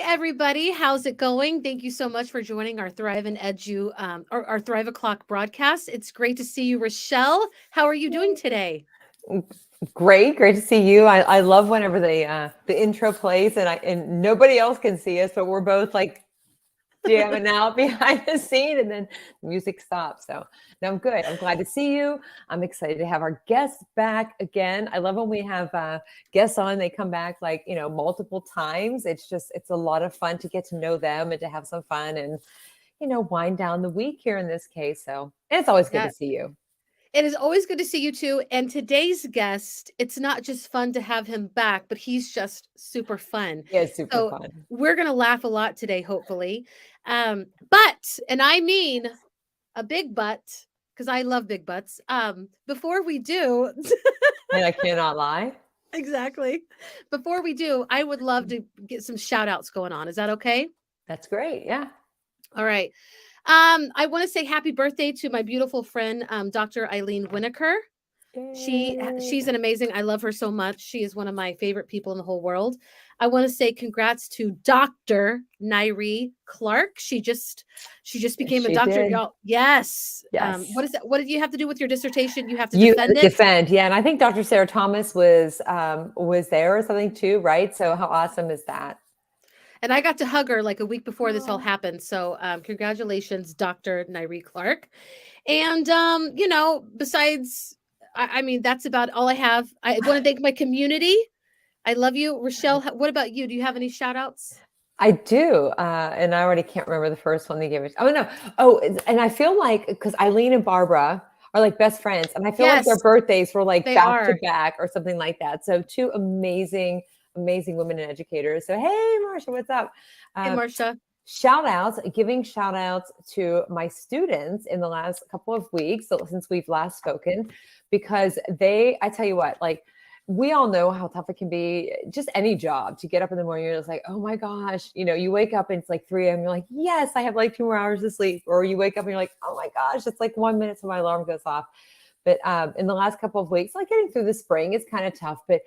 everybody. How's it going? Thank you so much for joining our Thrive and Edu, or our Thrive O'Clock broadcast. It's great to see you, Rachelle. How are you doing today? Great to see you. I love whenever the intro plays and nobody else can see us, but we're both like jamming out behind the scene, and then the music stops. So no, I'm good. I'm glad to see you. I'm excited to have our guests back again. I love when we have guests on. They come back multiple times. It's a lot of fun to get to know them and to have some fun and wind down the week here in this case. So and it's always good to see you. It is always good to see you too. And today's guest, it's not just fun to have him back, but he's just super fun. Yeah, it's super So fun. we're going to laugh a lot today, hopefully. But, and I mean a big but, because I love big butts. Before we do, And I cannot lie. exactly. Before we do, I would love to get some shout outs going on. Is that okay? That's great. Yeah. All right. I want to say happy birthday to my beautiful friend, Dr. Eileen Winokur. She's an amazing. I love her so much. She is one of my favorite people in the whole world. I want to say congrats to Dr. Nairi Clark. She just became a doctor, y'all. Yes. Yes. What is that? What did you have to do with your dissertation? You have to defend it. Defend, yeah. And I think Dr. Sarah Thomas was there or something too, right? So how awesome is that? And I got to hug her like a week before this all happened. So congratulations, Dr. Nairi Clark. And besides, I mean, that's about all I have. I want to thank my community. I love you. Rachelle, what about you? Do you have any shout outs? I do. And I already can't remember the first one they gave us. Oh, no. Oh, and I feel like, because Eileen and Barbara are like best friends. And I feel like their birthdays were like back to back or something like that. So two amazing women and educators. So, hey, Marsha, what's up? Hey, Marsha. Giving shout outs to my students in the last couple of weeks since we've last spoken, because I tell you what, like, we all know how tough it can be, just any job, to get up in the morning. You're just like, oh my gosh, you wake up and it's like 3 a.m. You're like, yes, I have like 2 more hours of sleep. Or you wake up and you're like, oh my gosh, it's like 1 minute till my alarm goes off. But in the last couple of weeks, like getting through the spring, it's kind of tough. But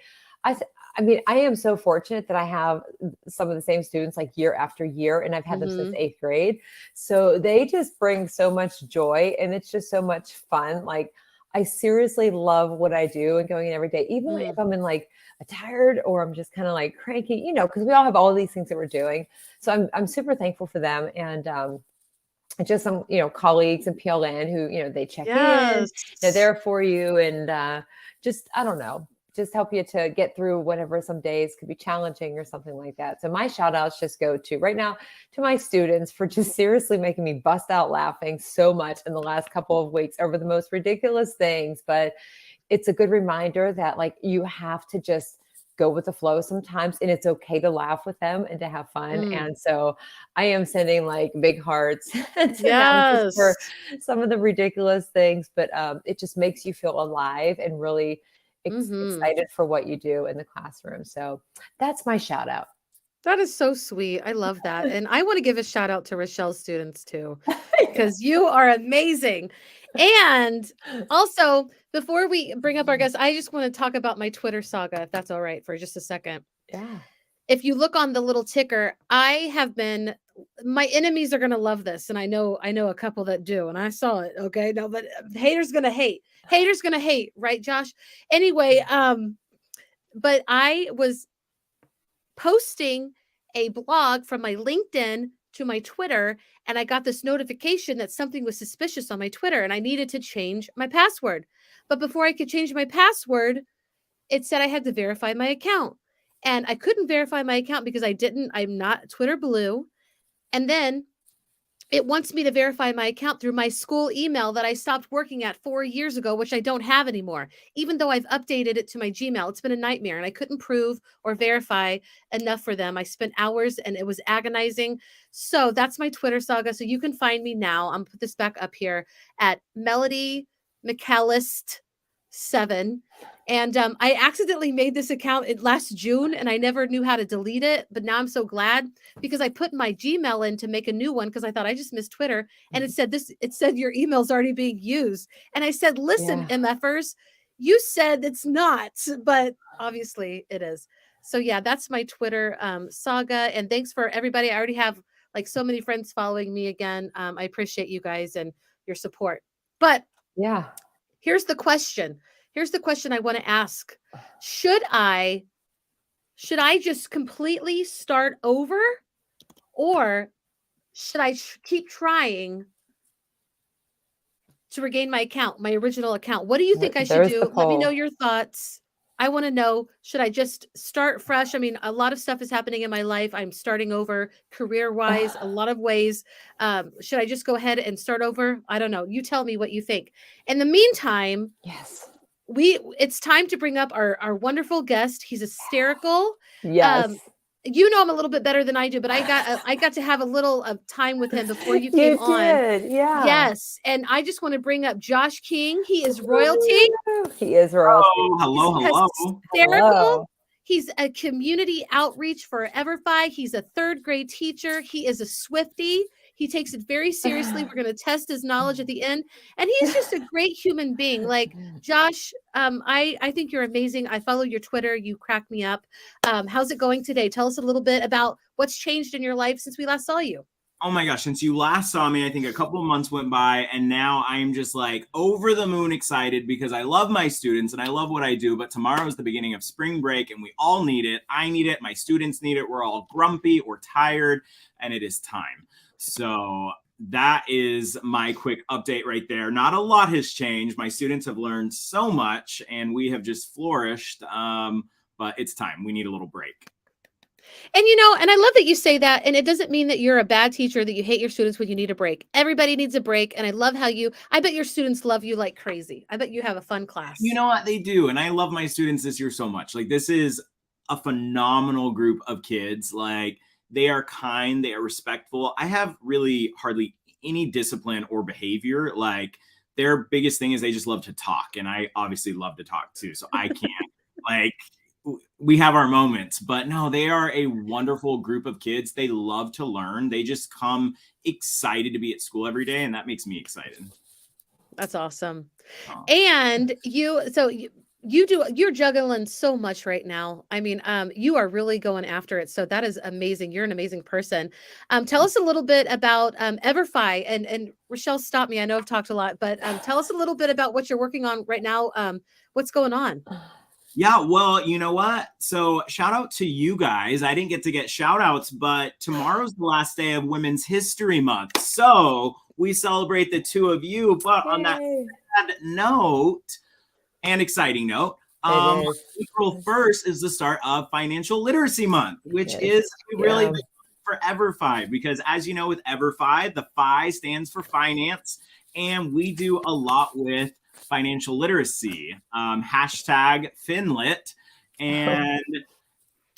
I mean, I am so fortunate that I have some of the same students like year after year, and I've had them since 8th grade. So they just bring so much joy, and it's just so much fun. Like, I seriously love what I do and going in every day, even if I'm in like a tired or I'm just kind of like cranky, because we all have all these things that we're doing. So I'm super thankful for them. And just some, colleagues in PLN who, they check in, they're there for you. And just, I don't know, just help you to get through whatever some days could be challenging or something like that. So my shout outs just go to right now to my students for just seriously making me bust out laughing so much in the last couple of weeks over the most ridiculous things. But it's a good reminder that like you have to just go with the flow sometimes, and it's okay to laugh with them and to have fun. And so I am sending like big hearts to them for some of the ridiculous things, but it just makes you feel alive and really excited for what you do in the classroom. So that's my shout out. That is so sweet. I love that. And I want to give a shout out to Rachelle's students too, because you are amazing. And also, before we bring up our guests, I just want to talk about my Twitter saga, if that's all right, for just a second. Yeah. If you look on the little ticker, my enemies are going to love this. And I know a couple that do, and I saw it. Okay. No, but haters going to hate, right, Josh? Anyway, but I was posting a blog from my LinkedIn to my Twitter, and I got this notification that something was suspicious on my Twitter, and I needed to change my password. But before I could change my password, it said I had to verify my account. And I couldn't verify my account because I'm not Twitter Blue. And then it wants me to verify my account through my school email that I stopped working at 4 years ago, which I don't have anymore, even though I've updated it to my Gmail. It's been a nightmare, and I couldn't prove or verify enough for them. I spent hours, and it was agonizing. So that's my Twitter saga. So you can find me now. I'm put this back up here at Melody McAllist 7. And I accidentally made this account last June, and I never knew how to delete it. But now I'm so glad, because I put my Gmail in to make a new one because I thought I just missed Twitter. And it said your email's already being used. And I said, listen, MFers, you said it's not, but obviously it is. So yeah, that's my Twitter saga. And thanks for everybody. I already have like so many friends following me again. I appreciate you guys and your support. But Yeah. here's the question. Here's the question I want to ask. Should I just completely start over, or should I keep trying to regain my account, my original account? What do you think I should There's the do? Let me know poll. your thoughts. I want to know, should I just start fresh? I mean, a lot of stuff is happening in my life. I'm starting over career-wise, a lot of ways. Should I just go ahead and start over? I don't know. You tell me what you think. In the meantime, Yes. it's time to bring up our wonderful guest. He's hysterical. Yes. You know him a little bit better than I do, but I got to have a little of time with him before you came You on. did. Yeah. Yes, and I just want to bring up Josh King. He is royalty. He is royalty. Oh, hello, He's hello. hysterical. Hello. He's a community outreach for EVERFI. He's a third grade teacher. He is a Swiftie. He takes it very seriously. We're going to test his knowledge at the end. And he's just a great human being. Like, Josh, I think you're amazing. I follow your Twitter. You crack me up. How's it going today? Tell us a little bit about what's changed in your life since we last saw you. Oh my gosh, since you last saw me, I think a couple of months went by, and now I'm just like over the moon excited because I love my students and I love what I do. But tomorrow is the beginning of spring break and we all need it. I need it. My students need it. We're all grumpy or tired, and it is time. So that is my quick update right there. Not a lot has changed. My students have learned so much and we have just flourished. But it's time. We need a little break. And and I love that you say that. And it doesn't mean that you're a bad teacher, that you hate your students when you need a break. Everybody needs a break. And I love how I bet your students love you like crazy. I bet you have a fun class. You know what? They do. And I love my students this year so much. Like, this is a phenomenal group of kids. Like, they are kind, they are respectful. I have really hardly any discipline or behavior. Like, their biggest thing is they just love to talk. And I obviously love to talk too. So I can't like, we have our moments, but no, they are a wonderful group of kids. They love to learn. They just come excited to be at school every day. And that makes me excited. That's awesome. Oh. And you're juggling so much right now. I mean, you are really going after it. So that is amazing. You're an amazing person. Tell us a little bit about EVERFI, and Rachelle, stop me. I know I've talked a lot, but tell us a little bit about what you're working on right now. What's going on? Yeah, well, you know what? So shout out to you guys. I didn't get shout outs, but tomorrow's the last day of Women's History Month. So we celebrate the two of you. But on that sad note and exciting note, April 1st is the start of Financial Literacy Month, which is really big for EVERFI, because as you know, with EVERFI, the FI stands for finance, and we do a lot with financial literacy, hashtag FinLit. And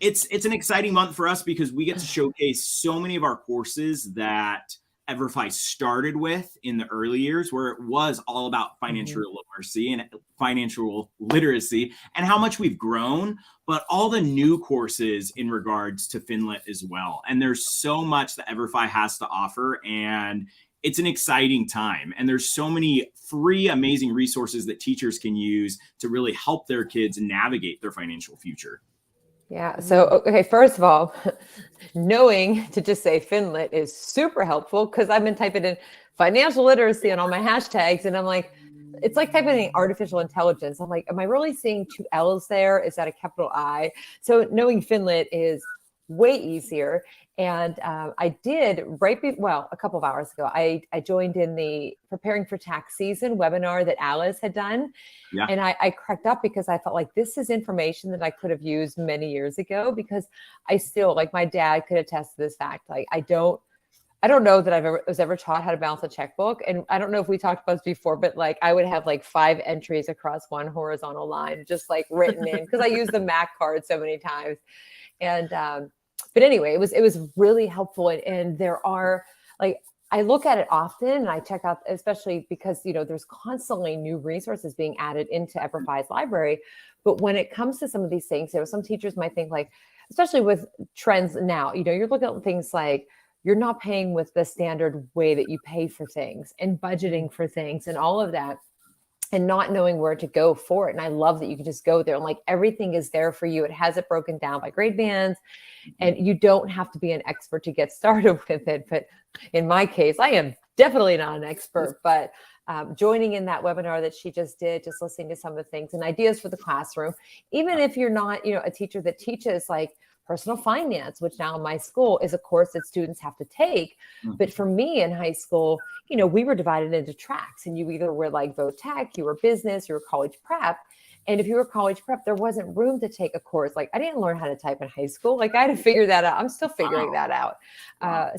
it's an exciting month for us because we get to showcase so many of our courses that EVERFI started with in the early years, where it was all about financial literacy and financial literacy and how much we've grown, but all the new courses in regards to FinLit as well. And there's so much that EVERFI has to offer, and it's an exciting time. And there's so many free, amazing resources that teachers can use to really help their kids navigate their financial future. Yeah. So, okay, first of all, knowing to just say FinLit is super helpful, because I've been typing in financial literacy on all my hashtags, and I'm like, it's like typing in artificial intelligence. I'm like, am I really seeing two L's there? Is that a capital I? So knowing FinLit is way easier. And I did a couple of hours ago, I joined in the Preparing for Tax Season webinar that Alice had done. Yeah. And I cracked up because I felt like this is information that I could have used many years ago, because I still, like, my dad could attest to this fact. Like, I don't know that I was ever taught how to balance a checkbook. And I don't know if we talked about this before, but like, I would have like 5 entries across one horizontal line, just like written in, because I use the Mac card so many times. And, but anyway, it was really helpful. And there are, like, I look at it often and I check out, especially because, there's constantly new resources being added into EVERFI's library. But when it comes to some of these things, some teachers might think, like, especially with trends now, you're looking at things like, you're not paying with the standard way that you pay for things, and budgeting for things and all of that. and not knowing where to go for it. And I love that you can just go there and like everything is there for you. It has it broken down by grade bands, and you don't have to be an expert to get started with it. But in my case, I am definitely not an expert, but joining in that webinar that she just did, just listening to some of the things and ideas for the classroom, even if you're not, a teacher that teaches like personal finance, which now in my school is a course that students have to take. But for me in high school, we were divided into tracks, and you either were like vo-tech, you were business, you were college prep. And if you were college prep, there wasn't room to take a course. Like I didn't learn how to type in high school. Like I had to figure that out. I'm still figuring that out.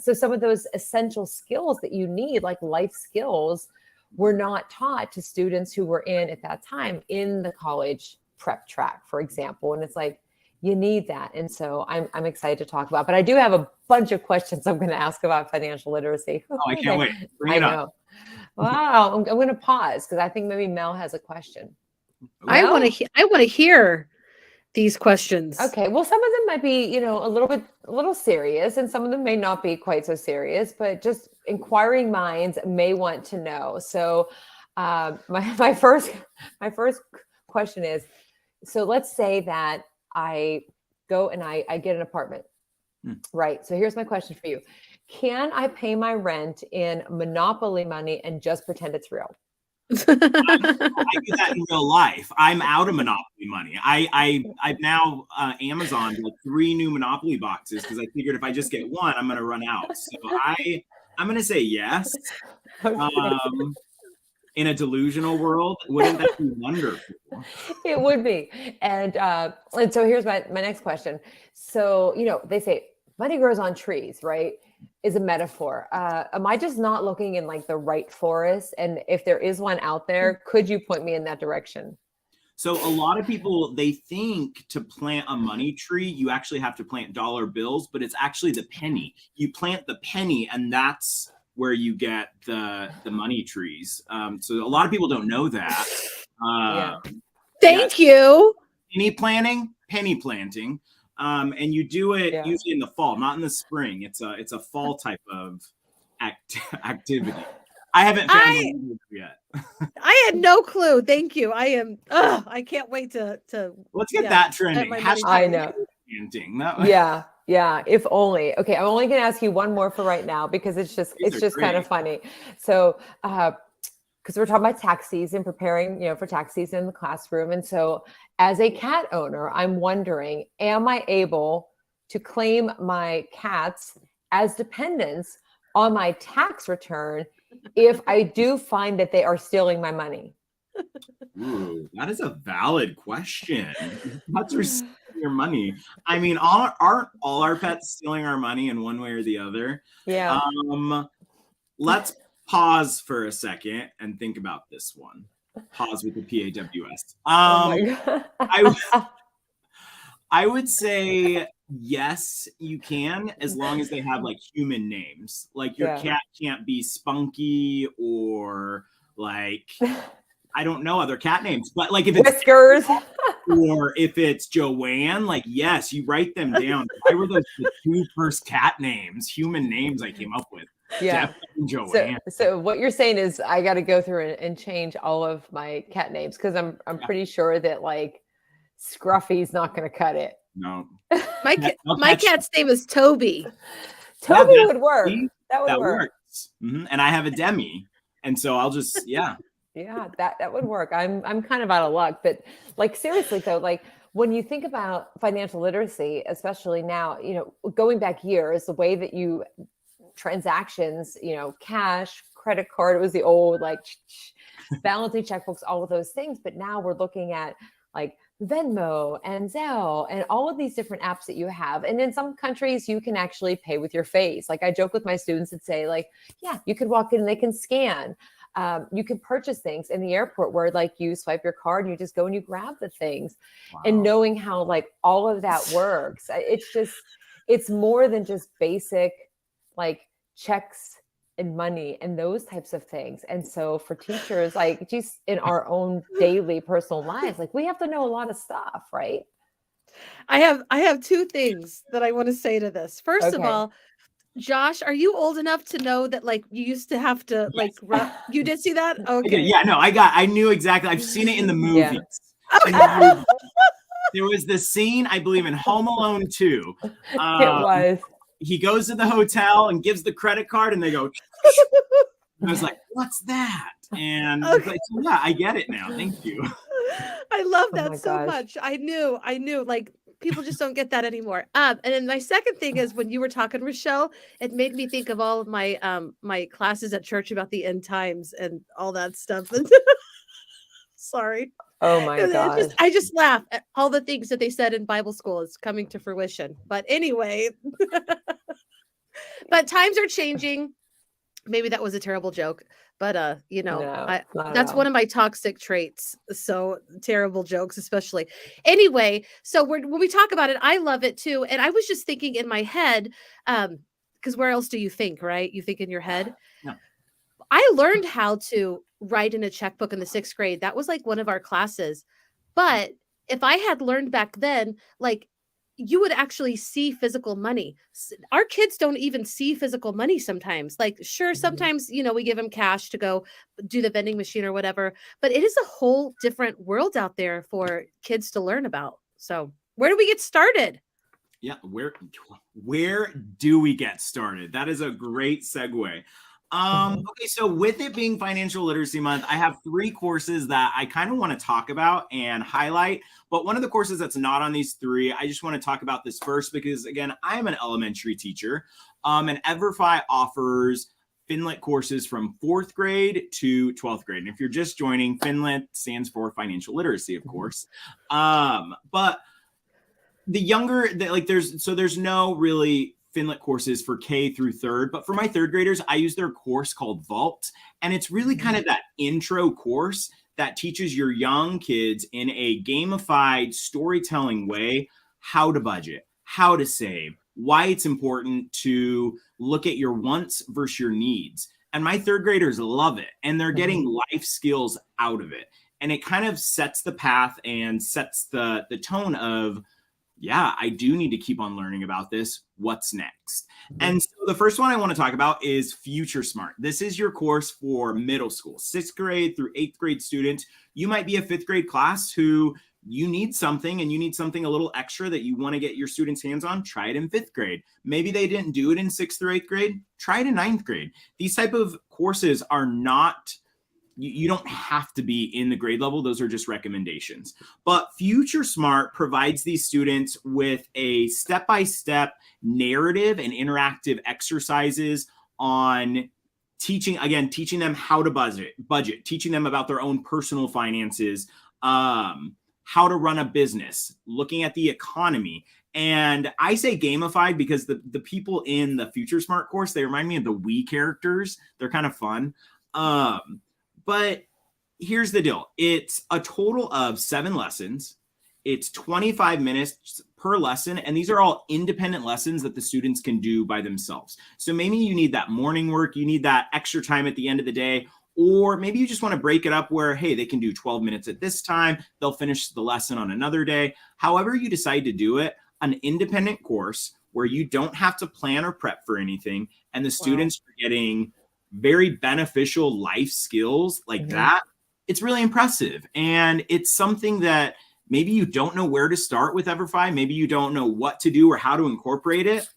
So some of those essential skills that you need, like life skills, were not taught to students who were in at that time in the college prep track, for example. And it's like, you need that. And so I'm excited to talk about, but I do have a bunch of questions I'm going to ask about financial literacy. Oh, I can't wait. Bring it up. Wow. I'm going to pause because I think maybe Mel has a question. I want to hear these questions. Okay. Well, some of them might be, a little serious, and some of them may not be quite so serious, but just inquiring minds may want to know. So my first question is, so let's say that I go and I get an apartment, right? So here's my question for you. Can I pay my rent in Monopoly money and just pretend it's real? I do that in real life. I'm out of Monopoly money. I've now Amazoned like 3 new Monopoly boxes because I figured if I just get one, I'm going to run out. So I'm going to say yes. In a delusional world, wouldn't that be wonderful? It would be. And so here's my next question. So, they say money grows on trees, right? Is a metaphor. Am I just not looking in like the right forest? And if there is one out there, could you point me in that direction? So a lot of people, they think to plant a money tree, you actually have to plant dollar bills, but it's actually the penny. You plant the penny, and that's where you get the money trees. So a lot of people don't know that. Thank you. Penny planting. And you do it usually in the fall, not in the spring. It's a fall type of activity. I haven't found one yet. I had no clue. Thank you. I can't wait to let's get that trending. I know. Planting. Yeah, if only. Okay, I'm only going to ask you one more for right now because it's just kind of funny. So, because we're talking about tax season, preparing, for tax season in the classroom. And so as a cat owner, I'm wondering, am I able to claim my cats as dependents on my tax return if I do find that they are stealing my money? Ooh, that is a valid question. Pets are stealing your money. I mean, aren't all our pets stealing our money in one way or the other? Yeah. Let's pause for a second and think about this one. Pause with the PAWS. I would say yes, you can, as long as they have like human names. Like your cat can't be Spunky or like I don't know other cat names, but like if it's Whiskers or if it's Joanne, like yes, you write them down. Why were those the 2 first cat names, human names I came up with? Yeah. Definitely Joanne. So what you're saying is I got to go through and change all of my cat names because I'm pretty sure that like Scruffy's not going to cut it. No. My cat's name is Toby. Toby would work. That would work. Works. Mm-hmm. And I have a Demi, and so I'll just Yeah, that would work. I'm kind of out of luck, but like seriously though, like when you think about financial literacy, especially now, going back years, the way that you transactions, cash, credit card, it was the old like balancing checkbooks, all of those things. But now we're looking at like Venmo and Zelle and all of these different apps that you have. And in some countries, you can actually pay with your face. Like I joke with my students and say like, yeah, you could walk in and they can scan. You can purchase things in the airport where like you swipe your card and you just go and you grab the things. Wow. And knowing how like all of that works, it's more than just basic like checks and money and those types of things. And so for teachers, like just in our own daily personal lives, like we have to know a lot of stuff, right? I have 2 things that I want to say to this. First of all, Josh, are you old enough to know that like you used to have to like you did see that? Okay. Yeah, no, I knew exactly. I've seen it in the Yeah. movies. In the movies. There was this scene, I believe, in Home Alone 2. It was. He goes to the hotel and gives the credit card, and they go. And I was like, "What's that?" And Okay. like, so yeah, I get it now. Thank you. I love Oh my that so gosh. much. I knew like people just don't get that anymore. And then my second thing is when you were talking, Rachelle, it made me think of all of my my classes at church about the end times and all that stuff. Sorry. Oh my It's gosh. just I just laugh at all the things that they said in Bible school is coming to fruition. But anyway, but times are changing. Maybe that was a terrible joke, but you know, No, not at that's all. one of my toxic traits. So terrible jokes, especially. Anyway, so when we talk about it, I love it too. And I was just thinking in my head, because where else do you think, right? You think in your head. No. I learned how to write in a checkbook in the 6th grade. That was like one of our classes. But if I had learned back then, like you would actually see physical money. Our kids don't even see physical money sometimes. Like, sure, sometimes, you know, we give them cash to go do the vending machine or whatever, but it is a whole different world out there for kids to learn about. So, where do we get started? Yeah, where do we get started? That is a great segue. Okay, so with it being Financial Literacy Month, I have 3 courses that I kind of want to talk about and highlight. But one of the courses that's not on these 3, I just want to talk about this first because, again, I am an elementary teacher. And EVERFI offers Finlit courses from 4th grade to 12th grade. And if you're just joining, Finlit stands for financial literacy, of course. But the younger, like there's no really Finlit courses for K through 3rd, but for my 3rd graders, I use their course called Vault. And it's really kind of that intro course that teaches your young kids in a gamified storytelling way how to budget, how to save, why it's important to look at your wants versus your needs. And my 3rd graders love it, and they're getting life skills out of it. And it kind of sets the path and sets the tone of, yeah, I do need to keep on learning about this. What's next? And so the first one I want to talk about is Future Smart. This is your course for middle school, 6th grade through 8th grade students. You might be a 5th grade class who you need something and you need something a little extra that you want to get your students' hands on. Try it in 5th grade. Maybe they didn't do it in 6th or 8th grade. Try it in 9th grade. These type of courses are not, you don't have to be in the grade level. Those are just recommendations. But Future Smart provides these students with a step-by-step narrative and interactive exercises on teaching them how to budget, teaching them about their own personal finances, how to run a business, looking at the economy. And I say gamified because the people in the Future Smart course, they remind me of the Wii characters. They're kind of fun. But here's the deal. It's a total of 7 lessons. It's 25 minutes per lesson. And these are all independent lessons that the students can do by themselves. So maybe you need that morning work. You need that extra time at the end of the day. Or maybe you just want to break it up where, hey, they can do 12 minutes at this time. They'll finish the lesson on another day. However you decide to do it, an independent course where you don't have to plan or prep for anything. And the students are getting very beneficial life skills like that. It's really impressive. And it's something that maybe you don't know where to start with EVERFI. Maybe you don't know what to do or how to incorporate it.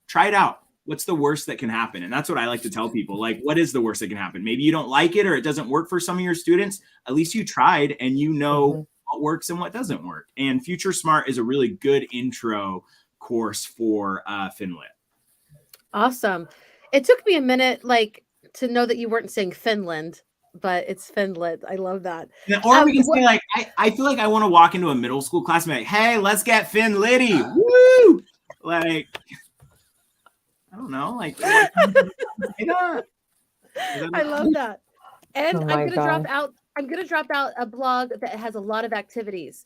Try it out. What's the worst that can happen? And that's what I like to tell people. Like, what is the worst that can happen? Maybe you don't like it or it doesn't work for some of your students. At least you tried and you know what works and what doesn't work. And Future Smart is a really good intro course for Finlit. Awesome. It took me a minute, like, to know that you weren't saying Finland, but it's Finlit. I love that. Or we can say, like, I feel like I want to walk into a middle school class and be like, hey, let's get Finlitty. Woo! Like, I don't know. Like, I love that. And Oh I'm gonna drop out a blog that has a lot of activities.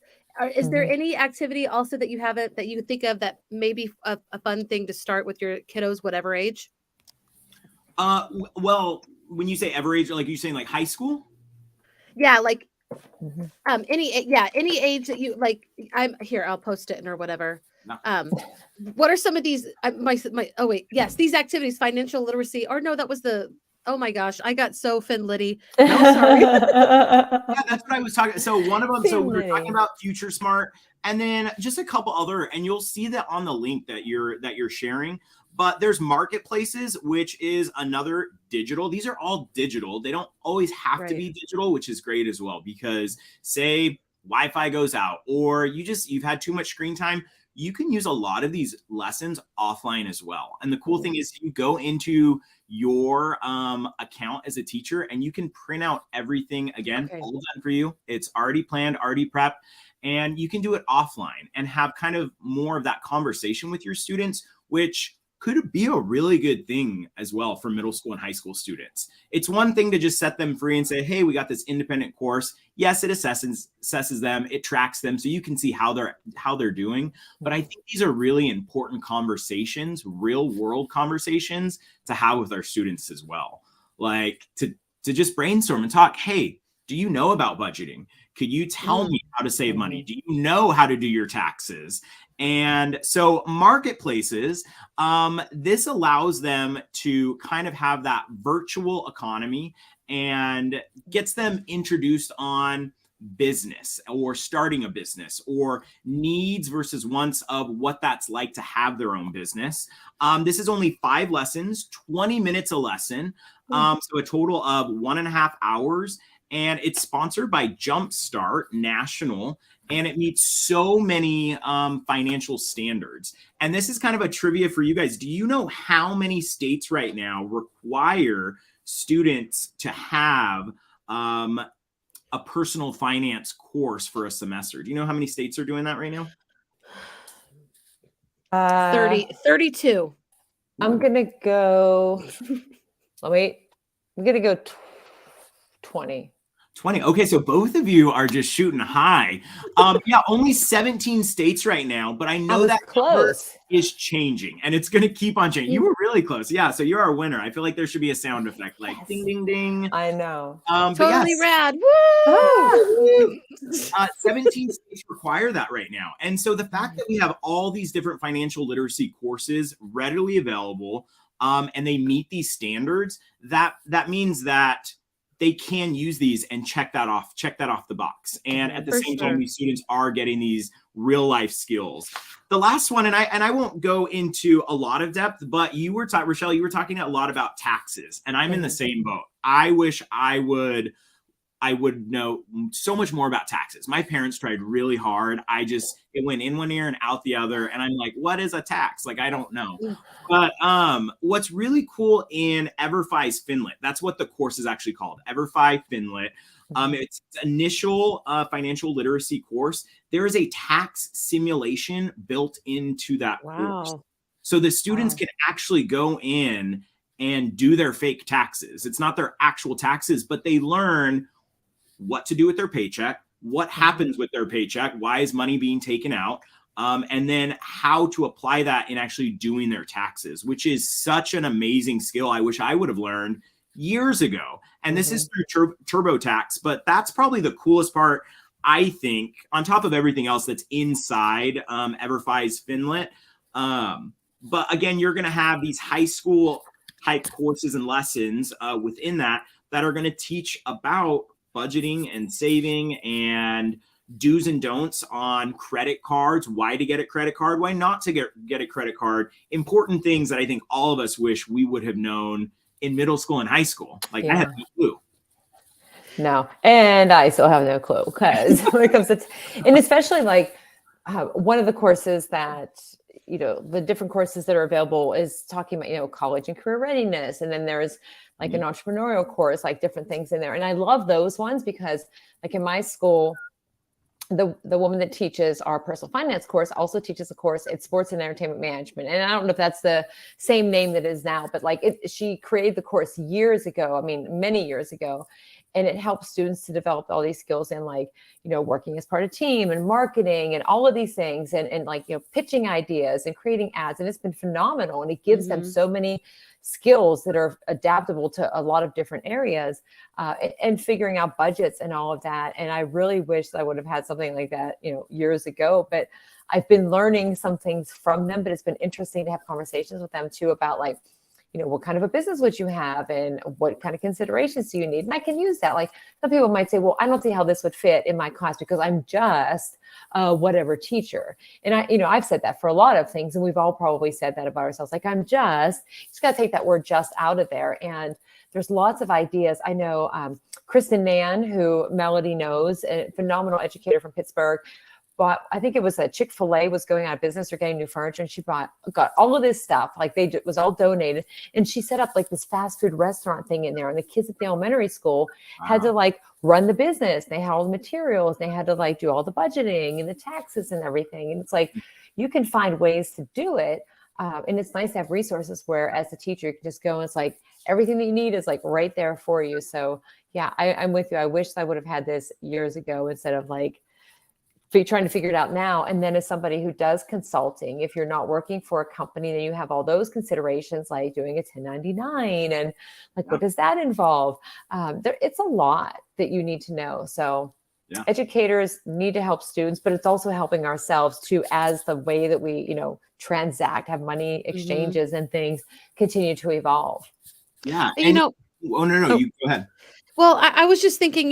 Is there any activity also that you think of that may be a fun thing to start with your kiddos, whatever age? Well, when you say every age, like you saying like high school? Yeah, like any age that you like. I'm here. I'll post it or whatever. No. What are some of these? Oh wait, yes, these activities, financial literacy. Or no, that was the. Oh my gosh, I got so Finlitty. No, sorry. Yeah, that's what I was talking. So one of them. So we were talking Finlitty. about Future Smart, and then just a couple other, and you'll see that on the link that you're sharing. But there's marketplaces, which is another digital. These are all digital. They don't always have to be digital, which is great as well. Because say Wi-Fi goes out, or you've had too much screen time, you can use a lot of these lessons offline as well. And the cool thing is you go into your account as a teacher and you can print out everything again, all done for you. It's already planned, already prepped, and you can do it offline and have kind of more of that conversation with your students, which could be a really good thing as well for middle school and high school students. It's one thing to just set them free and say, hey, we got this independent course. Yes, it assesses them, it tracks them, so you can see how they're doing. But I think these are really important conversations, real world conversations to have with our students as well. Like to just brainstorm and talk, hey, do you know about budgeting? Could you tell me how to save money? Do you know how to do your taxes? And so marketplaces, this allows them to kind of have that virtual economy and gets them introduced on business or starting a business or needs versus wants of what that's like to have their own business. This is only 5 lessons, 20 minutes a lesson. So a total of 1.5 hours. And it's sponsored by Jumpstart National, and it meets so many financial standards. And this is kind of a trivia for you guys. Do you know how many states right now require students to have a personal finance course for a semester? Do you know how many states are doing that right now? 32. I'm going to go, I'm going to go 20. 20. Okay, so both of you are just shooting high. Yeah, only 17 states right now, but I know that close is changing and it's going to keep on changing. You were really close. Yeah, so you're our winner. I feel like there should be a sound effect like ding, ding, ding. I know. Totally rad. Woo! 17 states require that right now. And so the fact that we have all these different financial literacy courses readily available and they meet these standards, that means that they can use these and check that off the box. And at the same time, these students are getting these real life skills. The last one, and I won't go into a lot of depth, but Rachelle, you were talking a lot about taxes, and I'm in the same boat. I wish I would know so much more about taxes. My parents tried really hard. It went in one ear and out the other. And I'm like, what is a tax? Like, I don't know. But what's really cool in EVERFI's Finlit, that's what the course is actually called, EVERFI Finlit. It's initial financial literacy course. There is a tax simulation built into that course. So the students can actually go in and do their fake taxes. It's not their actual taxes, but they learn what to do with their paycheck, what happens with their paycheck, why is money being taken out, and then how to apply that in actually doing their taxes, which is such an amazing skill. I wish I would have learned years ago. And this is through TurboTax, but that's probably the coolest part, I think, on top of everything else that's inside EVERFI's Finlit. But again, you're going to have these high school type courses and lessons within that are going to teach about budgeting and saving and do's and don'ts on credit cards, why to get a credit card, why not to get a credit card, important things that I think all of us wish we would have known in middle school and high school. Like I had no clue. No, and I still have no clue because when it comes to, and especially like one of the courses that, the different courses that are available is talking about, college and career readiness. And then there's like an entrepreneurial course, like different things in there. And I love those ones because like in my school, the woman that teaches our personal finance course also teaches a course. It's sports and entertainment management. And I don't know if that's the same name that is now, but like she created the course years ago. I mean, many years ago. And it helps students to develop all these skills in like, working as part of team and marketing and all of these things and like, pitching ideas and creating ads. And it's been phenomenal. And it gives them so many skills that are adaptable to a lot of different areas, and figuring out budgets and all of that. And I really wish that I would have had something like that, years ago, but I've been learning some things from them. But it's been interesting to have conversations with them too about like, what kind of a business would you have and what kind of considerations do you need? And I can use that. Like some people might say, well, I don't see how this would fit in my class because I'm just whatever teacher. And I've said that for a lot of things. And we've all probably said that about ourselves. Like you just got to take that word just out of there. And there's lots of ideas. I know Kristen Mann, who Melody knows, a phenomenal educator from Pittsburgh, but I think it was a Chick-fil-A was going out of business or getting new furniture, and she got all of this stuff. Like it was all donated, and she set up like this fast food restaurant thing in there. And the kids at the elementary school had to like run the business. They had all the materials. They had to like do all the budgeting and the taxes and everything. And it's like you can find ways to do it, and it's nice to have resources where, as a teacher, you can just go and it's like everything that you need is like right there for you. So yeah, I'm with you. I wish I would have had this years ago instead of like trying to figure it out now. And then as somebody who does consulting, if you're not working for a company, then you have all those considerations like doing a 1099 and like, what does that involve? It's a lot that you need to know. So educators need to help students, but it's also helping ourselves too, as the way that we, transact, have money exchanges and things continue to evolve. Yeah. And, oh, no, you go ahead. Well, I was just thinking,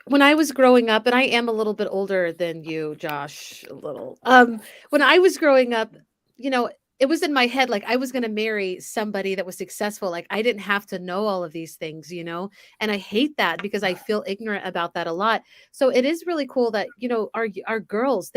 when I was growing up, and I am a little bit older than you, Josh, a little. When I was growing up, it was in my head, like I was going to marry somebody that was successful. Like I didn't have to know all of these things, and I hate that because I feel ignorant about that a lot. So it is really cool that, our girls,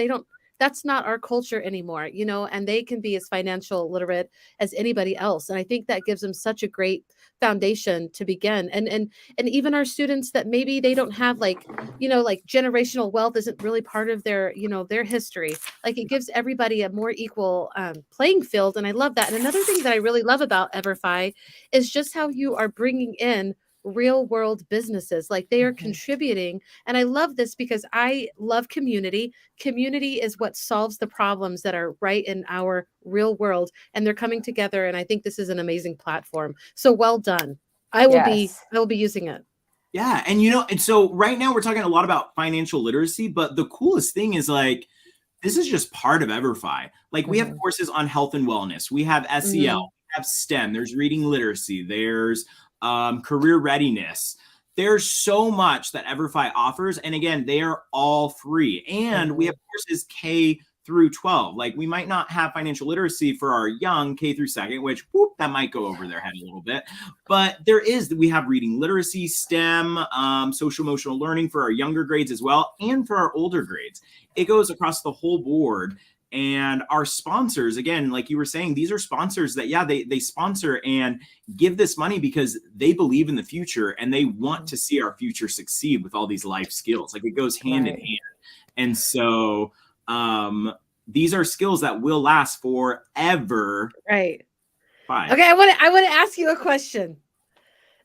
that's not our culture anymore, and they can be as financial literate as anybody else. And I think that gives them such a great foundation to begin. And even our students that maybe they don't have like generational wealth isn't really part of their, their history. Like it gives everybody a more equal playing field. And I love that. And another thing that I really love about EVERFI is just how you are bringing in real world businesses. Like they are contributing. And I love this because I love community. Community is what solves the problems that are right in our real world. And they're coming together. And I think this is an amazing platform. So well done. I will be using it. Yeah. And and so right now we're talking a lot about financial literacy, but the coolest thing is like, this is just part of EVERFI. Like we have courses on health and wellness. We have SEL, we have STEM, there's reading literacy, there's career readiness. There's so much that EVERFI offers. And again, they are all free. And we have courses K through 12. Like we might not have financial literacy for our young K through second, which that might go over their head a little bit. But we have reading literacy, STEM, social emotional learning for our younger grades as well. And for our older grades, it goes across the whole board. And our sponsors, again, like you were saying, these are sponsors that, they sponsor and give this money because they believe in the future and they want to see our future succeed with all these life skills. Like it goes hand in hand. And so these are skills that will last forever. Right. Fine. Okay. I want to ask you a question.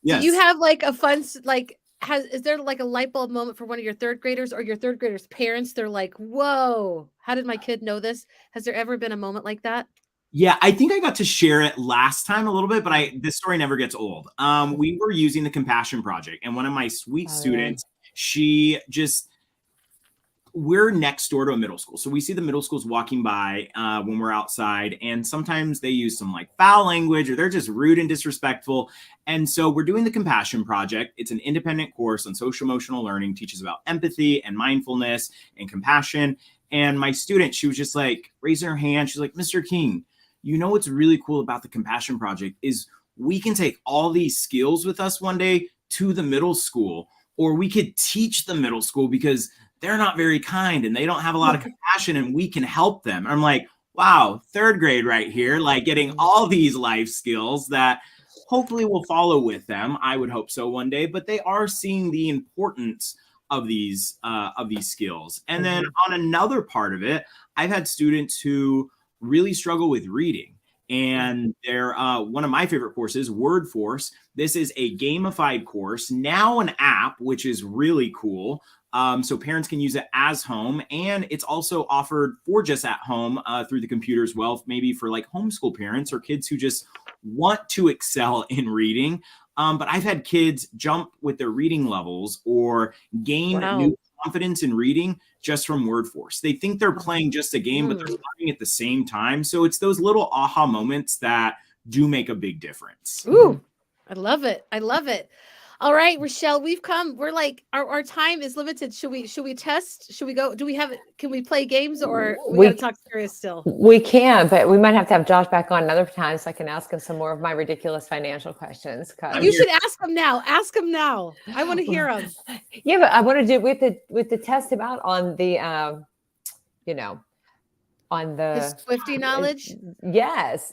Yes. Do you have like a fun, like, is there like a light bulb moment for one of your third graders or your third graders' parents? They're like, whoa, how did my kid know this? Has there ever been a moment like that? Yeah, I think I got to share it last time a little bit, but this story never gets old. We were using the Compassion Project, and one of my sweet students, we're next door to a middle school. So we see the middle schools walking by when we're outside, and sometimes they use some like foul language or they're just rude and disrespectful. And so we're doing the Compassion Project. It's an independent course on social emotional learning, teaches about empathy and mindfulness and compassion. And my student, she was just like raising her hand. She's like, Mr. King, what's really cool about the Compassion Project is we can take all these skills with us one day to the middle school, or we could teach the middle school because they're not very kind and they don't have a lot of compassion and we can help them. I'm like, wow, third grade right here, like getting all these life skills that hopefully will follow with them. I would hope so one day, but they are seeing the importance of these skills. And then on another part of it, I've had students who really struggle with reading. And they're one of my favorite courses, Word Force. This is a gamified course, now an app, which is really cool. So parents can use it as home, and it's also offered for just at home through the computer as well, maybe for like homeschool parents or kids who just want to excel in reading. But I've had kids jump with their reading levels or gain new confidence in reading just from Word Force. They think they're playing just a game, but they're learning at the same time. So it's those little aha moments that do make a big difference. Ooh, I love it. I love it. All right, Rachelle, we're like, our time is limited. Should we test? Should we go? Can we play games, or we got to talk serious still? We can, but we might have to have Josh back on another time so I can ask him some more of my ridiculous financial questions. You should ask him now. Ask him now. I want to hear him. Yeah, but I want to do with the test him out on the, on the His Swiftie knowledge. Yes.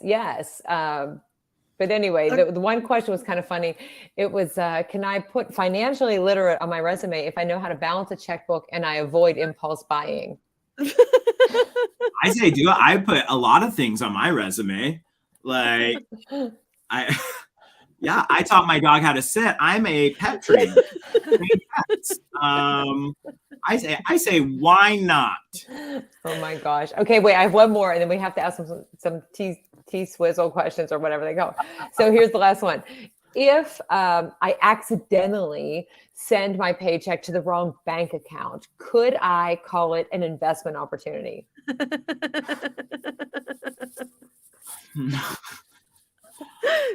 But anyway, the one question was kind of funny. It was, can I put financially literate on my resume if I know how to balance a checkbook and I avoid impulse buying? I say do it. I put a lot of things on my resume. Like I taught my dog how to sit. I'm a pet trainer. I say why not? Oh my gosh. Okay, wait, I have one more and then we have to ask some T-swizzle questions or whatever they go. So here's the last one. If I accidentally send my paycheck to the wrong bank account, could I call it an investment opportunity?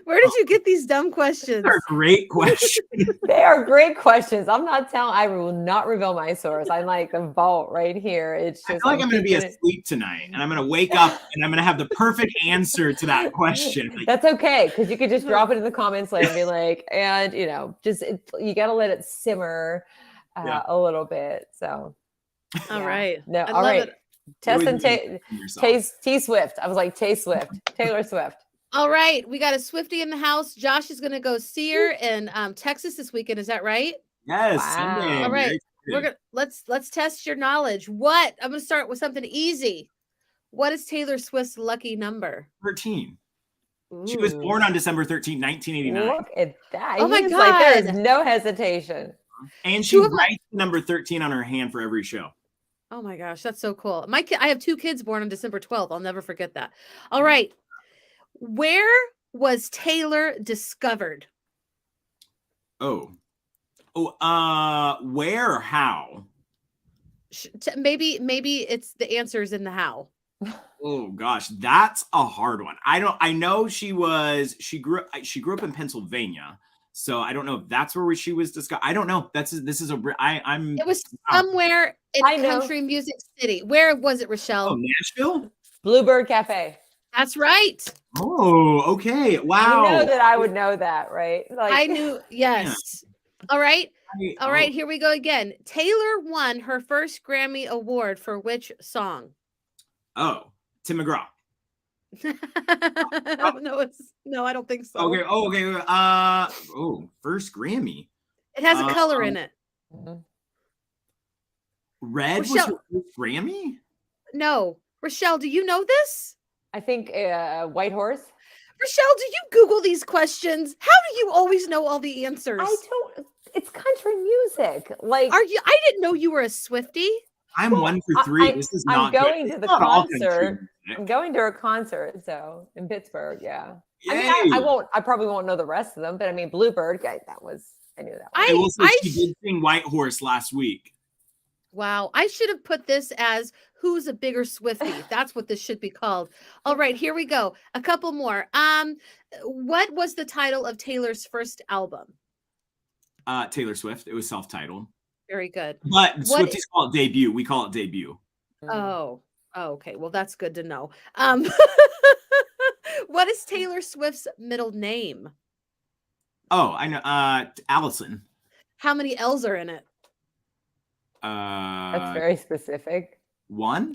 Where did you get these dumb questions? They're great questions. They are great questions. I will not reveal my source. I'm like the vault right here. It's just, I feel like I'm going to be asleep tonight and I'm going to wake up and I'm going to have the perfect answer to that question. That's okay. Because you could just drop it in the comments later and be like, and you got to let it simmer a little bit. So. All right. No. All right. It. Test and T Swift. I was like, Taylor Swift. All right, we got a Swiftie in the house. Josh is going to go see her in Texas this weekend. Is that right? Yes. Wow. Sunday. All right, let's test your knowledge. I'm going to start with something easy. What is Taylor Swift's lucky number? 13. Ooh. She was born on December 13, 1989. Look at that. Oh my God. Like, there is no hesitation. And she writes number 13 on her hand for every show. Oh my gosh, that's so cool. I have 2 kids born on December 12th. I'll never forget that. All right. Where was Taylor discovered? Where or how? Maybe it's the answers in the how. Oh gosh, that's a hard one. I know she grew up in Pennsylvania. So I don't know if that's where she was discovered. I don't know. It was somewhere in country music city. Where was it, Rachelle? Oh, Nashville? Bluebird Cafe. That's right. Oh, okay. Wow. You know that I would know that, right? Like, I knew. Yes. Yeah. All right. All right. Here we go again. Taylor won her first Grammy Award for which song? Oh, Tim McGraw. No, I don't think so. Okay. Oh, okay. First Grammy. It has a color in it. Red was her first Grammy? No. Rachelle, do you know this? I think White Horse. Rachelle, do you Google these questions? How do you always know all the answers? It's country music. Like, I didn't know you were a Swiftie. I'm 1 for 3. This is not. I'm going to the concert. I'm going to a concert, so in Pittsburgh. Yeah. Yay. I mean, I probably won't know the rest of them, but I mean, Bluebird. I knew that one. She did sing White Horse last week. Wow, I should have put this as who's a bigger Swiftie. That's what this should be called. All right, here we go. A couple more. What was the title of Taylor's first album? Taylor Swift. It was self-titled. Very good. But Swifties call it debut. We call it debut. Oh, okay. Well, that's good to know. What is Taylor Swift's middle name? Oh, I know. Allison. How many L's are in it? That's very specific. 1?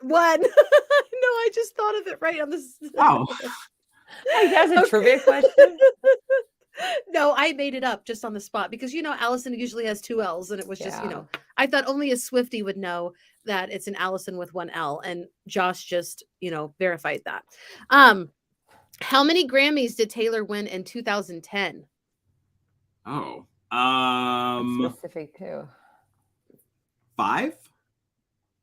One. No, I just thought of it right on this. Oh. That's a trivia question. No, I made it up just on the spot because Allison usually has 2 L's, and it was just I thought only a Swiftie would know that it's an Allison with 1 L, and Josh just verified that. How many Grammys did Taylor win in 2010? Oh. That's specific too. 5?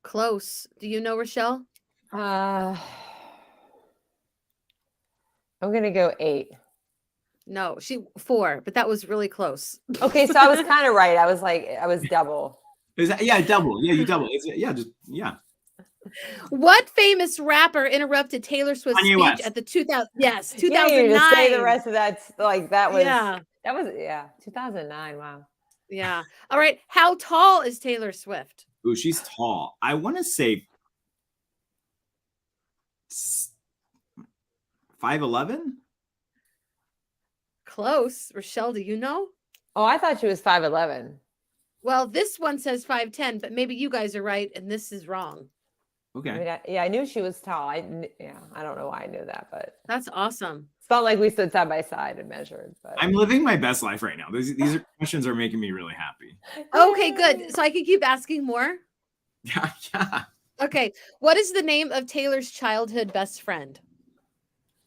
Close. Do you know, Rachelle? I'm gonna go 8. No, 4, but that was really close. Okay, so I was kind of right. I was double. Is that, yeah, double. Yeah, you double. Yeah. What famous rapper interrupted Taylor Swift's Kanye speech West. at the 2009? You don't need to say the rest of that. Like that was. Yeah. That was 2009. Wow. Yeah. All right. How tall is Taylor Swift? Ooh, she's tall. I want to say 5'11". Close. Rachelle, do you know? Oh, I thought she was 5'11". Well, this one says 5'10", but maybe you guys are right and this is wrong. Okay. I mean, I knew she was tall. I don't know why I knew that, but That's awesome. it's not like we stood side by side and measured. But I'm living my best life right now. These questions are making me really happy. Okay, good. So I can keep asking more. Yeah. Okay. What is the name of Taylor's childhood best friend?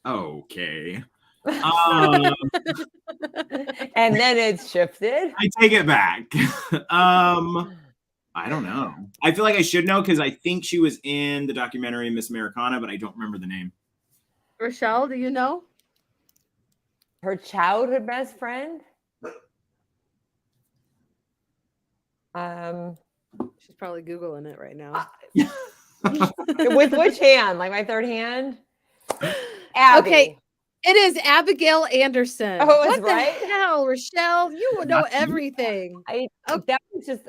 Okay. and then it shifted. I take it back. I don't know. I feel like I should know because I think she was in the documentary Miss Americana, but I don't remember the name. Rachelle, do you know? Her childhood best friend? She's probably Googling it right now. With which hand? Like my third hand? Abby. Okay. It is Abigail Anderson. Oh, what right? the hell, Rochelle? You would know everything. That was just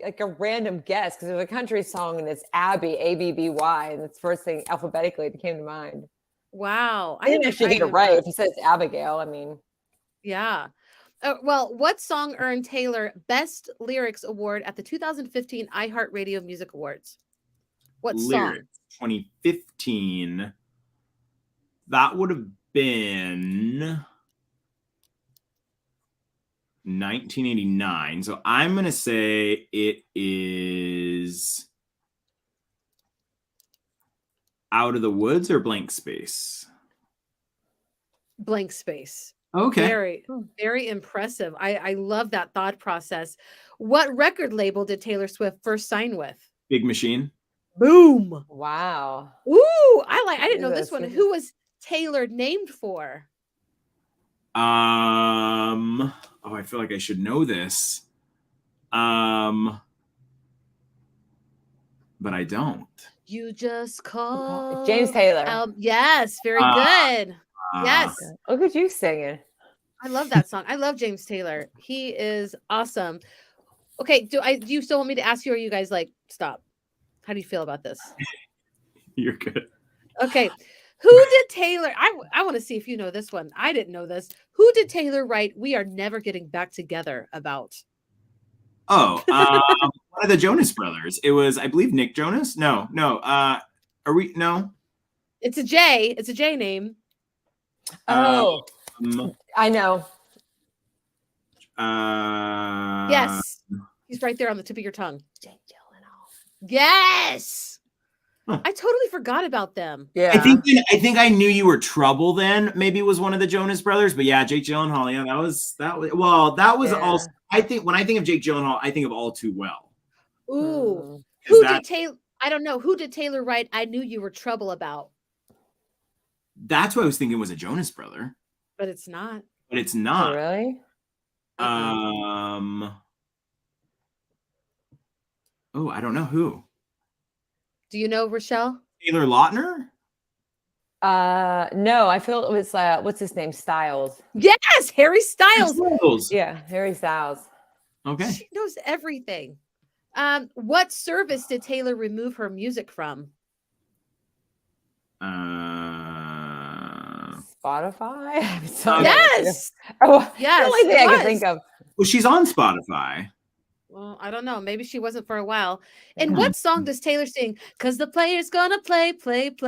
like a random guess because there's a country song and it's Abby, A-B-B-Y, and it's the first thing alphabetically that came to mind. Wow. I didn't actually get it right. If you said it's Abigail, I mean. Yeah. Well, what song earned Taylor Best Lyrics Award at the 2015 iHeartRadio Music Awards? What Lyrics, song? 2015. That would have been 1989. So I'm going to say it is Out of the Woods or Blank Space? Blank Space. Okay. Very, very impressive. I love that thought process. What record label did Taylor Swift first sign with? Big Machine. Boom. Wow. Ooh, I didn't know this one. Who was Taylor named for? Oh, I feel like I should know this. But I don't. You just call James Taylor. Yes, very good. Yes. Look at you singing. I love that song. I love James Taylor. He is awesome. Okay, do you still want me to ask you, or are you guys like, stop? How do you feel about this? You're good. Okay. Who did Taylor? I want to see if you know this one. I didn't know this. Who did Taylor write "We Are Never Getting Back Together" about? Oh, one of the Jonas Brothers. It was, I believe, Nick Jonas. No. Are we? No. It's a J. It's a J name. Oh, I know. Yes, he's right there on the tip of your tongue. Jake Gyllenhaal. Yes. Huh. I totally forgot about them. Yeah. I think I knew You Were Trouble then. Maybe it was one of the Jonas Brothers, but yeah, Jake Gyllenhaal. Yeah, that was also. I think when I think of Jake Gyllenhaal, I think of All Too Well. Ooh, who did Taylor? I don't know. Who did Taylor write "I Knew You Were Trouble" about? That's what I was thinking was a Jonas Brother, but it's not. Oh, really? Oh, I don't know who. Do you know, Rachelle? Taylor Lautner? No, I feel it was what's his name? Styles. Yes, Harry Styles. Yeah, Harry Styles. Okay. She knows everything. What service did Taylor remove her music from? Spotify? Yes. Oh, yes. The only thing I can think of. Well, she's on Spotify. Well, I don't know. Maybe she wasn't for a while. And what song does Taylor sing? Because the player's gonna play. Shake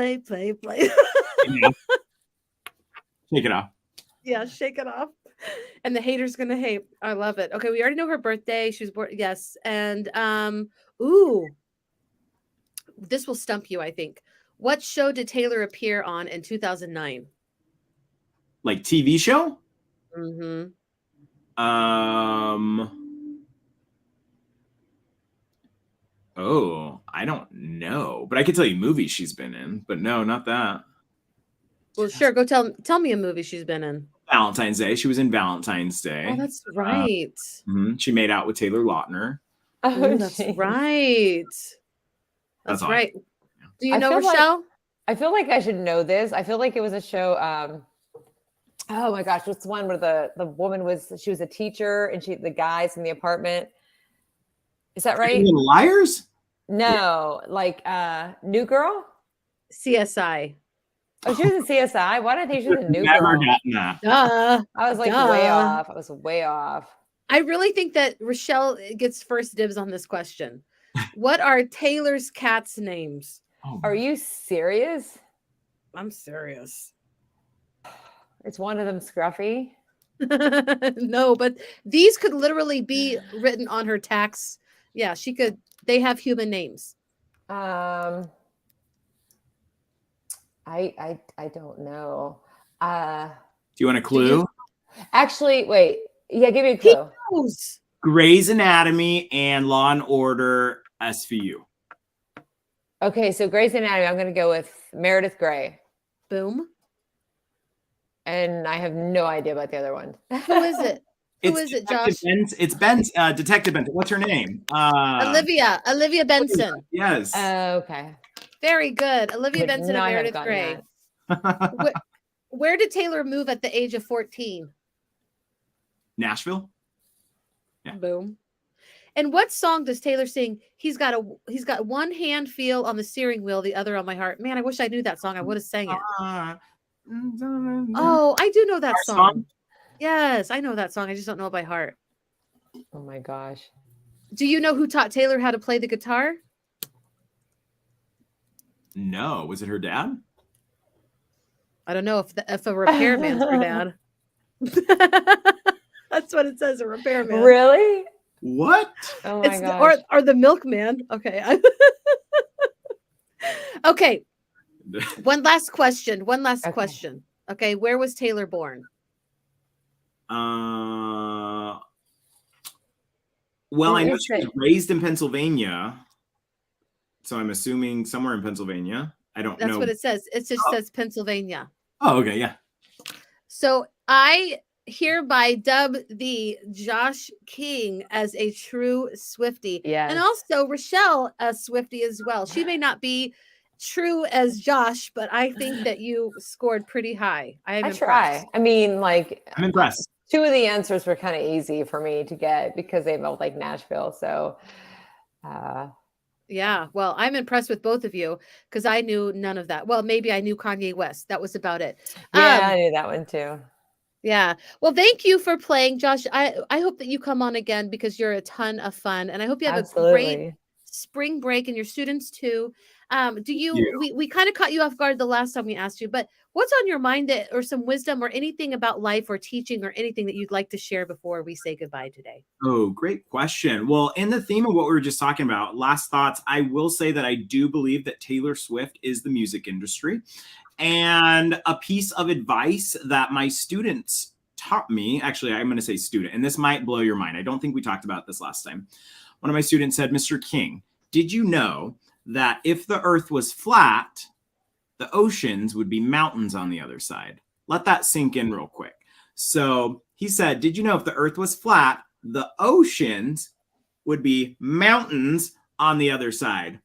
it off. Yeah, shake it off. And the hater's gonna hate. I love it. Okay, we already know her birthday. She was born. Yes. And this will stump you, I think. What show did Taylor appear on in 2009? Like TV show? Mm-hmm. Oh, I don't know, but I could tell you movies she's been in, but no, not that. Well, sure. Go tell me a movie she's been in. Valentine's Day. She was in Valentine's Day. Oh, that's right. She made out with Taylor Lautner. Oh, that's geez. right. That's all. right. Yeah. Do you know feel like- Rachelle? I feel like I should know this. I feel like it was a show. Oh my gosh, what's the one where the woman she was a teacher and the guys in the apartment. Is that right? Little Liars? No, like New Girl. CSI. Oh, she was in CSI. Why did I think she was a New Never Girl? gotten that. Duh. I was like way off. I was way off. I really think that Rachelle gets first dibs on this question. What are Taylor's cats' names? Oh, Are you serious? I'm serious. It's one of them Scruffy. No, but these could literally be written on her tax. Yeah, she could. They have human names. I don't know. do you want a clue? Actually, wait. Yeah, give me a He clue. knows. Grey's Anatomy and Law and Order SVU. Okay, so Grey's Anatomy, I'm going to go with Meredith Grey. Boom. And I have no idea about the other one. Who is it? Who is it, Josh? It's Detective Benson. What's her name? Olivia Benson. Yes. Okay. Very good. Olivia Would Benson and not have Meredith gotten Grey. Where did Taylor move at the age of 14? Nashville. Yeah. Boom. And what song does Taylor sing? He's got one hand feel on the steering wheel, the other on my heart. Man, I wish I knew that song. I would have sang it. Oh, I do know that Our song. Yes, I know that song. I just don't know it by heart. Oh my gosh. Do you know who taught Taylor how to play the guitar? No, was it her dad? I don't know if a repairman's her dad. That's what it says, a repairman. Really? What? Oh my It's gosh. or the milkman. Okay. Okay. One last question. Okay. Question. Okay, where was Taylor born? Well, What I know is she was it? raised in Pennsylvania, so I'm assuming somewhere in Pennsylvania. I don't know. That's what it says. It just says Pennsylvania. Oh, okay, yeah. So I hereby dub the Josh King as a true Swiftie. Yes. And also Rachelle a Swiftie as well. She may not be true as Josh, but I think that you scored pretty high. I try. I mean, like, I'm impressed. two of the answers were kind of easy for me to get because they felt like Nashville. So, yeah, well, I'm impressed with both of you because I knew none of that. Well, maybe I knew Kanye West. That was about it. yeah, I knew that one too. Yeah. Well, thank you for playing, Josh. I hope that you come on again because you're a ton of fun. And I hope you have a great spring break and your students too. We kind of caught you off guard the last time we asked you, but what's on your mind or some wisdom or anything about life or teaching or anything that you'd like to share before we say goodbye today? Oh, great question. Well, in the theme of what we were just talking about, last thoughts, I will say that I do believe that Taylor Swift is the music industry. And a piece of advice that my students taught me, actually, I'm going to say student, and this might blow your mind. I don't think we talked about this last time. One of my students said, Mr. King, did you know that if the earth was flat, the oceans would be mountains on the other side? Let that sink in real quick. So he said, did you know if the earth was flat, the oceans would be mountains on the other side?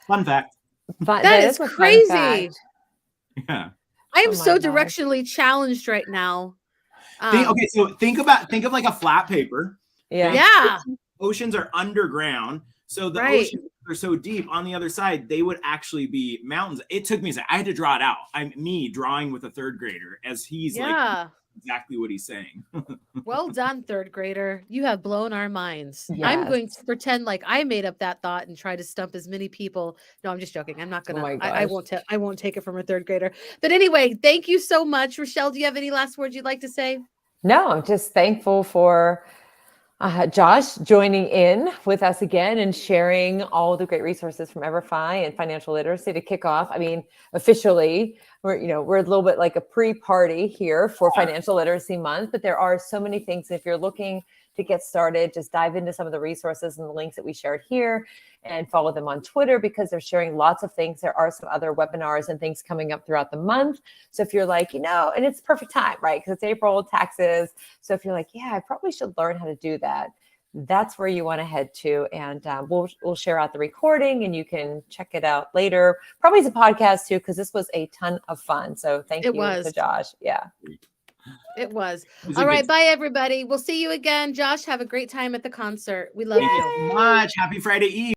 Fun fact. That is crazy. Yeah. I am so directionally challenged right now. So think of like a flat paper. Yeah. Yeah. Oceans are underground. So the oceans are so deep on the other side, they would actually be mountains. It took me a second. I had to draw it out. Me drawing with a third grader as he's like exactly what he's saying. Well done, third grader. You have blown our minds. Yes. I'm going to pretend like I made up that thought and try to stump as many people. No, I'm just joking. I'm not gonna. I won't take it from a third grader. But anyway, thank you so much, Rachelle. Do you have any last words you'd like to say? No, I'm just thankful for Josh joining in with us again and sharing all the great resources from EVERFI and financial literacy to kick off. I mean, officially, we're a little bit like a pre-party here for Financial Literacy Month, but there are so many things. If you're looking to get started, just dive into some of the resources and the links that we shared here and follow them on Twitter because they're sharing lots of things. There are some other webinars and things coming up throughout the month. So if you're like, and it's perfect time, right? Because it's April, taxes. So if you're like, yeah, I probably should learn how to do that, that's where you want to head to. And we'll share out the recording and you can check it out later. Probably as a podcast too, because this was a ton of fun. So thank you to Josh. Yeah. It was. All right. Bye, everybody. We'll see you again. Josh, have a great time at the concert. We love you so much. Happy Friday Eve.